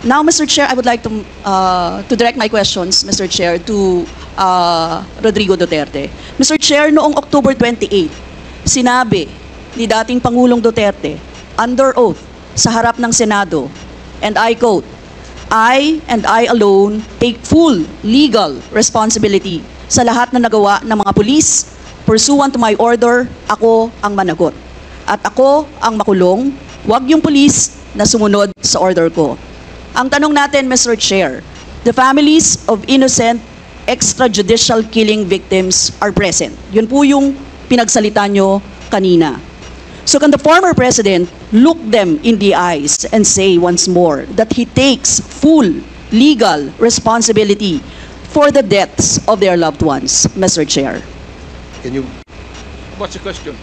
Now, Mr. Chair, I would like to direct my questions, Mr. Chair, to Rodrigo Duterte. Mr. Chair, noong October 28, sinabi ni dating Pangulong Duterte, under oath, sa harap ng Senado, and I quote, I and I alone take full legal responsibility sa lahat na nagawa ng mga pulis. Pursuant to my order, ako ang managot. At ako ang makulong, wag yung pulis na sumunod sa order ko. Ang tanong natin, Mr. Chair, the families of innocent extrajudicial killing victims are present. Yun po yung pinagsalita nyo kanina. So can the former president look them in the eyes and say once more that he takes full legal responsibility for the deaths of their loved ones, Mr. Chair? Can you? What's the question?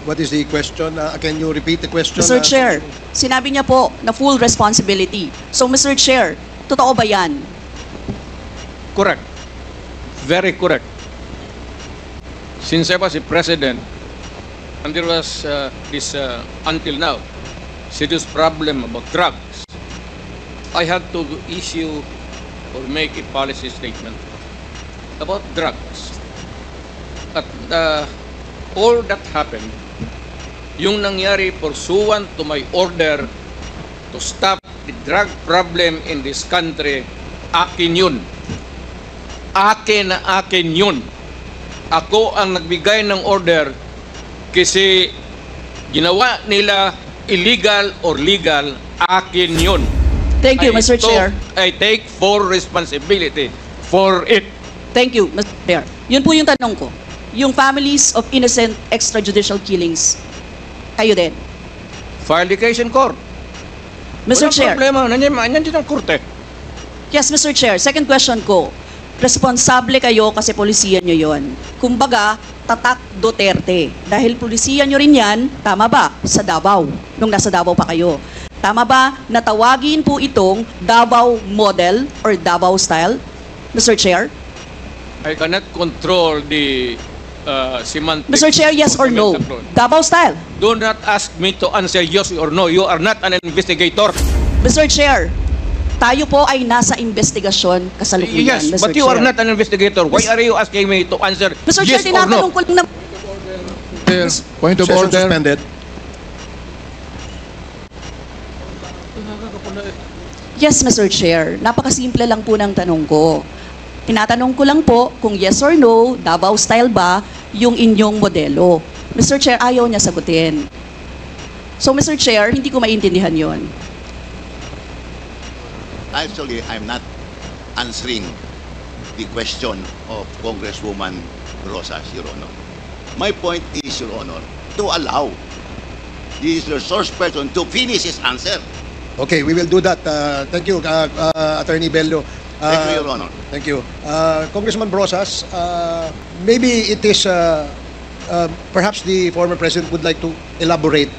What is the question? Can you repeat the question? Mr. Chair, sinabi niya po na full responsibility. So, Mr. Chair, totoo ba yan? Correct. Very correct. Since I was a president, and there was until now, serious problem about drugs, I had to issue or make a policy statement about drugs. At all that happened, yung nangyari pursuant to my order to stop the drug problem in this country, akin yun. Akin na akin yun. Ako ang nagbigay ng order kasi ginawa nila illegal or legal, akin yun. Thank you, Mr. Chair. I take full responsibility for it. Thank you, Mr. Chair. Yun po yung tanong ko. Yung families of innocent extrajudicial killings, kayo din. File the case in court. Mr. Chair. Walang problema. Nandiyan ang korte. Yes, Mr. Chair. Second question ko. Responsable kayo kasi polisiyan nyo yon. Kumbaga, tatak Duterte. Dahil polisiyan nyo rin yan, tama ba? Sa Davao. Nung nasa Davao pa kayo. Tama ba na tawagin po itong Davao model or Davao style? Mr. Chair? I cannot control the semantics. Mr. Chair, yes or no? Davao style? Do not ask me to answer yes or no. You are not an investigator. Mr. Chair, tayo po ay nasa investigasyon kasalukuyan, Yes, Mr. but you Chair. are not an investigator. Why are you asking me to answer Mr. yes Chair, or no? tinatanong ko lang na... Point of Session order. suspended. Yes, Mr. Chair. Napakasimple lang po ng tanong ko. Tinatanong ko lang po kung yes or no, Davao style ba yung inyong modelo. Mr. Chair, ayaw niya sagutin. So, Mr. Chair, hindi ko maintindihan yon. Actually, I'm not answering the question of Congresswoman Rosas, Your Honor. My point is, Your Honor, to allow the resource person to finish his answer. Okay, we will do that. Thank you, Attorney Bello. Thank you, Your Honor. Thank you. Congressman Brosas, maybe it is, perhaps the former president would like to elaborate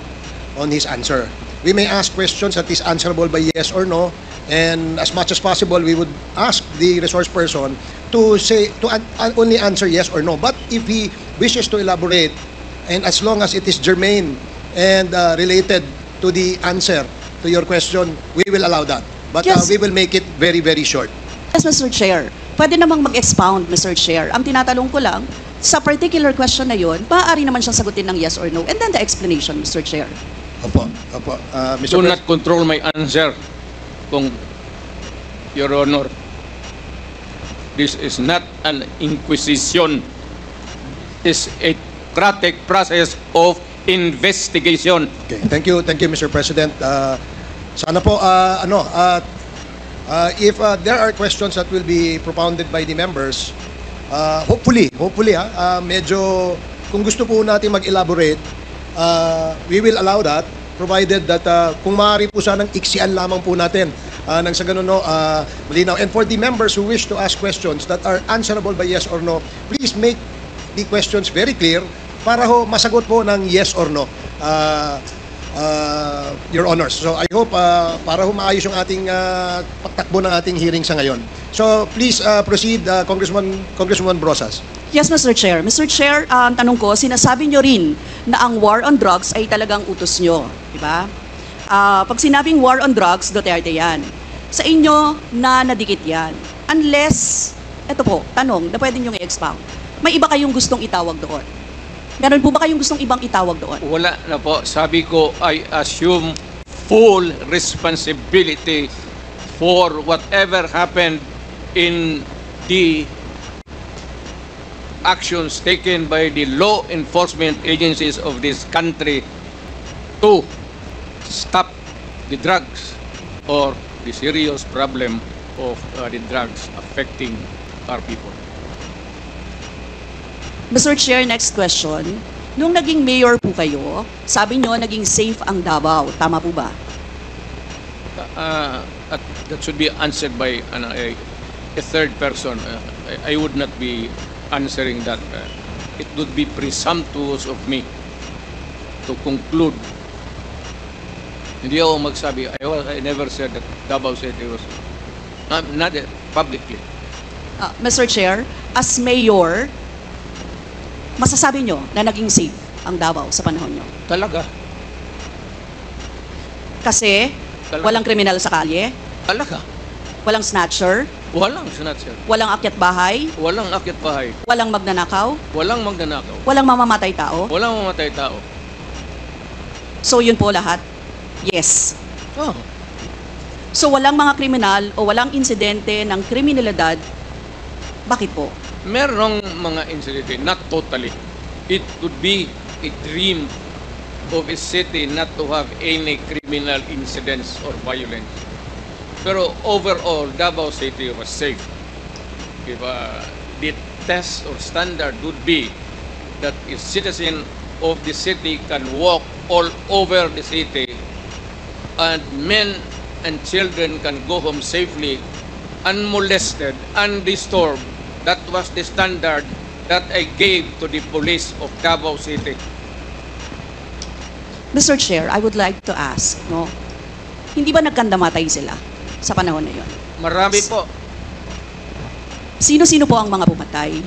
on his answer. We may ask questions that is answerable by yes or no, and as much as possible, we would ask the resource person to say, only answer yes or no. But if he wishes to elaborate, and as long as it is germane and related to the answer to your question, we will allow that. But Yes. we will make it very, very short. Yes, Mr. Chair. Pwede namang mag-expound, Mr. Chair. Ang tinatanong ko lang, sa particular question na yon, maaari naman siyang sagutin ng yes or no. And then the explanation, Mr. Chair. Opo, opo. Mr. Do not control my answer, kung Your Honor. This is not an inquisition. It's a democratic process of investigation. Okay, thank you, Mr. President. Sana po, if there are questions that will be propounded by the members, hopefully, medyo, kung gusto po natin mag-elaborate, we will allow that, provided that kung maaari po sanang iksian lamang po natin nang sa ganun, malinaw. And for the members who wish to ask questions that are answerable by yes or no, please make the questions very clear para ho masagot po ng yes or no, Your Honors. So I hope para ho maayos yung ating pagtakbo ng ating hearing sa ngayon. So please proceed, Congresswoman Brosas. Yes, Mr. Chair. Mr. Chair, ang tanong ko, sinasabi nyo rin na ang war on drugs ay talagang utos nyo. Diba? Pag sinabing war on drugs, Duterte yan. sa inyo na nadikit yan. Unless, eto po, tanong na pwede nyo i-expound. May iba kayong gustong itawag doon? Meron po ba kayong gustong ibang itawag doon? Wala na po. Sabi ko, I assume full responsibility for whatever happened in the actions taken by the law enforcement agencies of this country to stop the drugs or the serious problem of the drugs affecting our people. Mr. Chair, next question. Nung naging mayor po kayo, sabi nyo naging safe ang Davao. Tama po ba? That should be answered by a third person. I would not be answering that. It would be presumptuous of me to conclude. Hindi ako magsabi. I never said that Davao City was not publicly. Mr. Chair, as mayor, masasabi nyo na naging safe ang Davao sa panahon nyo? Talaga. Kasi walang kriminal sa kalye, Talaga. walang snatcher, Walang snatcher. walang akyat bahay, Walang akyat bahay. walang magnanakaw, Walang magnanakaw. walang mamamatay tao. Walang mamatay tao. So yun po lahat? Yes. Oh. So walang mga kriminal o walang insidente ng kriminalidad, bakit po? Merong mga incidente, not totally. It could be a dream of a city not to have any criminal incidents or violence. Pero overall, Davao City was safe. If the test or standard would be that a citizen of the city can walk all over the city and men and children can go home safely, unmolested, undisturbed. That was the standard that I gave to the police of Davao City. Mr. Chair, I would like to ask, no? Hindi ba nagkandamatay sila sa panahon na yon? Marami po. Sino-sino po ang mga pumatay?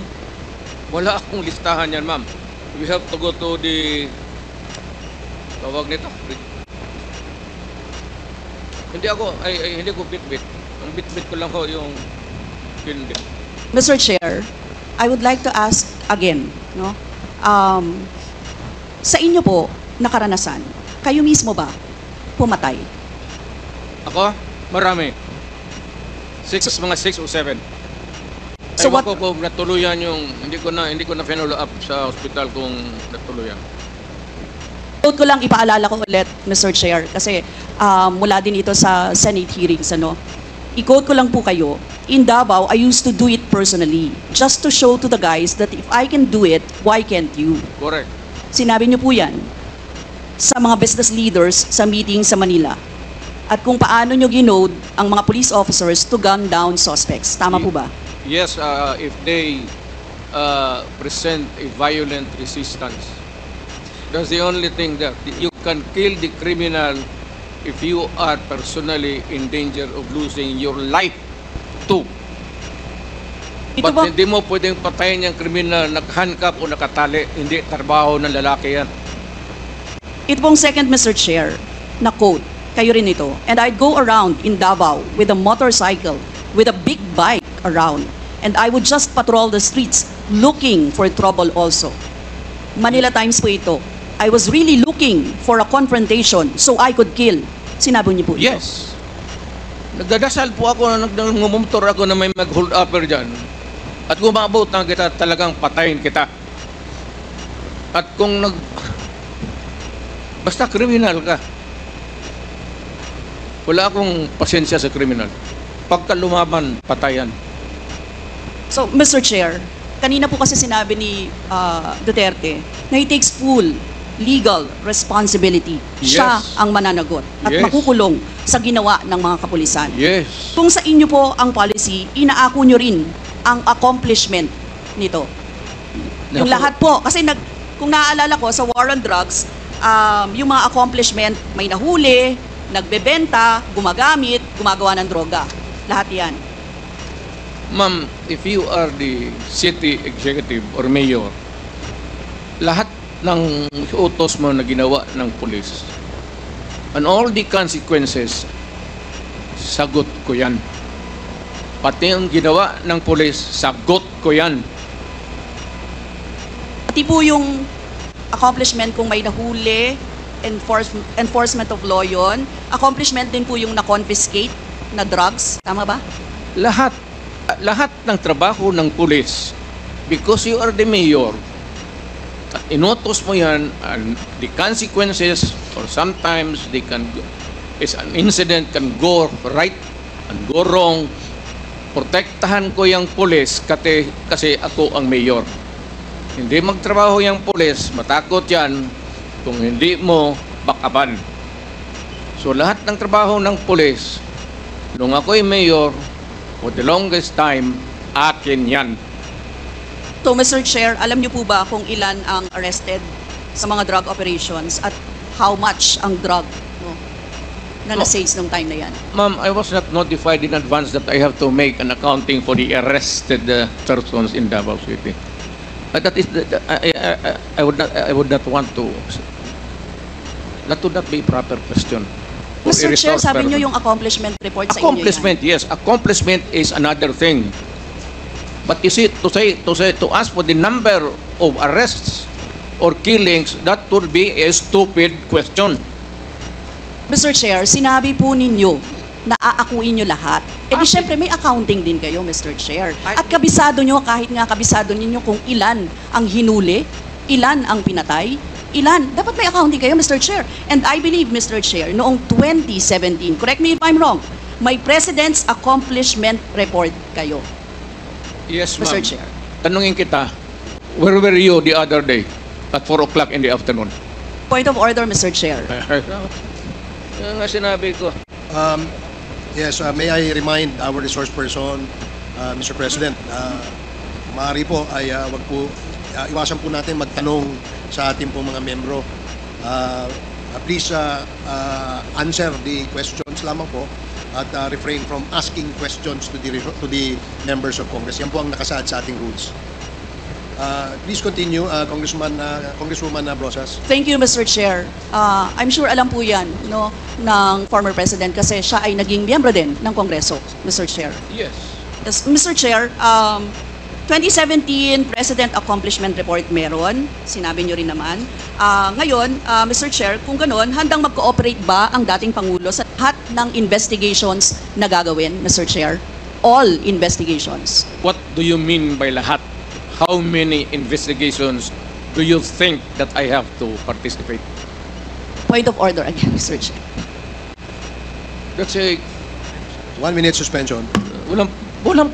Wala akong listahan yan, ma'am. We have to go to the tawag nito. Hindi ko bit-bit. Ang bit-bit ko lang ho yung hindi. Mr. Chair, I would like to ask again, no? Sa inyo po, nakaranasan, kayo mismo ba pumatay? Ako? Marami. Mga 6 o 7. So Ewan what- ko kung natuluyan yung, hindi ko na follow up sa hospital kung natuluyan. Quote ko lang, ipaalala ko ulit, Mr. Chair, kasi mula din ito sa Senate hearings, ano? I-quote ko lang po kayo, in Davao, I used to do it personally, just to show to the guys that if I can do it, why can't you? Correct. Sinabi niyo po yan sa mga business leaders sa meeting sa Manila. At kung paano niyo ginode ang mga police officers to gun down suspects. Tama po ba? Yes, if they present a violent resistance. That's the only thing that you can kill the criminal if you are personally in danger of losing your life too. Ito But ba, hindi mo pwedeng patayin yung criminal nakahandcuff o nakatali. Hindi trabaho ng lalaki yan. ito pong second, Mr. Chair, na quote, kayo rin ito. And I'd go around in Davao with a motorcycle, with a big bike around. And I would just patrol the streets looking for trouble also. Manila Times po ito. I was really looking for a confrontation so I could kill. Sinabi niyo po ito. Yes. Nagdadasal po ako na nagmumotor ako na may mag-hold upper dyan. At kung maabot na kita, talagang patayin kita. At kung basta kriminal ka. Wala akong pasensya sa kriminal. Pagka lumaban, patayan. So, Mr. Chair, kanina po kasi sinabi ni Duterte na he takes full legal responsibility. Siya Yes. ang mananagot at Yes. makukulong sa ginawa ng mga kapulisan. Yes. Kung sa inyo po ang policy, inaako nyo rin ang accomplishment nito. Yung Naku. lahat po, kasi kung naaalala ko sa war on drugs, yung mga accomplishment, may nahuli, nagbebenta, gumagamit, gumagawa ng droga. Lahat yan. Ma'am, if you are the city executive or mayor, lahat ng utos mo na ginawa ng police and all the consequences sagot ko yan. Pati ang ginawa ng pulis, sagot ko yan. Pati po yung accomplishment kung may nahuli, enforcement of law yun. Accomplishment din po yung na-confiscate na drugs. Tama ba? Lahat ng trabaho ng pulis, because you are the mayor, at inutos mo yan, and the consequences, or sometimes an incident can go right and go wrong. Protektahan ko yung pulis kasi ako ang mayor. Hindi magtrabaho yung pulis, matakot yan kung hindi mo bakaban. So lahat ng trabaho ng pulis, nung ako'y mayor, for the longest time, akin yan. So, Mr. Chair, alam niyo po ba kung ilan ang arrested sa mga drug operations at how much ang drug na na-seize nung time na yan? Ma'am, I was not notified in advance that I have to make an accounting for the arrested persons in Davao City. That is, I would not want to. That would not be a proper question. Mr. Chair, sabi niyo yung accomplishment report sa inyo yan. Accomplishment, yes. Accomplishment is another thing. But you see, to ask for the number of arrests or killings, that would be a stupid question. Mr. Chair, sinabi po ninyo na aakuin nyo lahat. Eh di syempre may accounting din kayo, Mr. Chair. At kabisado nyo, kahit nga kabisado ninyo kung ilan ang hinuli, ilan ang pinatay, ilan. Dapat may accounting kayo, Mr. Chair. And I believe, Mr. Chair, noong 2017, correct me if I'm wrong, may President's Accomplishment Report kayo. Yes, ma'am. Mr. Chair. Tanungin kita, where were you the other day at 4 o'clock in the afternoon? Point of order, Mr. Chair. Yan nga sinabi ko. Yes, may I remind our resource person, Mr. President, maaari po ay wag po, iwasan po natin magtanong sa ating po mga membro. Please answer the questions lamang po at refrain from asking questions to the members of Congress. Yan po ang nakasaad sa ating rules. Please continue, Congresswoman Brosas. Thank you, Mr. Chair. I'm sure alam po yan ng former President kasi siya ay naging miyembro din ng Kongreso, Mr. Chair. Yes. Yes, Mr. Chair, 2017 President Accomplishment Report meron, sinabi nyo rin naman. Ngayon, Mr. Chair, kung gano'n, handang mag-cooperate ba ang dating Pangulo sa lahat ng investigations na gagawin, Mr. Chair? All investigations. What do you mean by lahat? How many investigations do you think that I have to participate? Point of order again, Mr. Chair. That's a 1 minute suspension. walang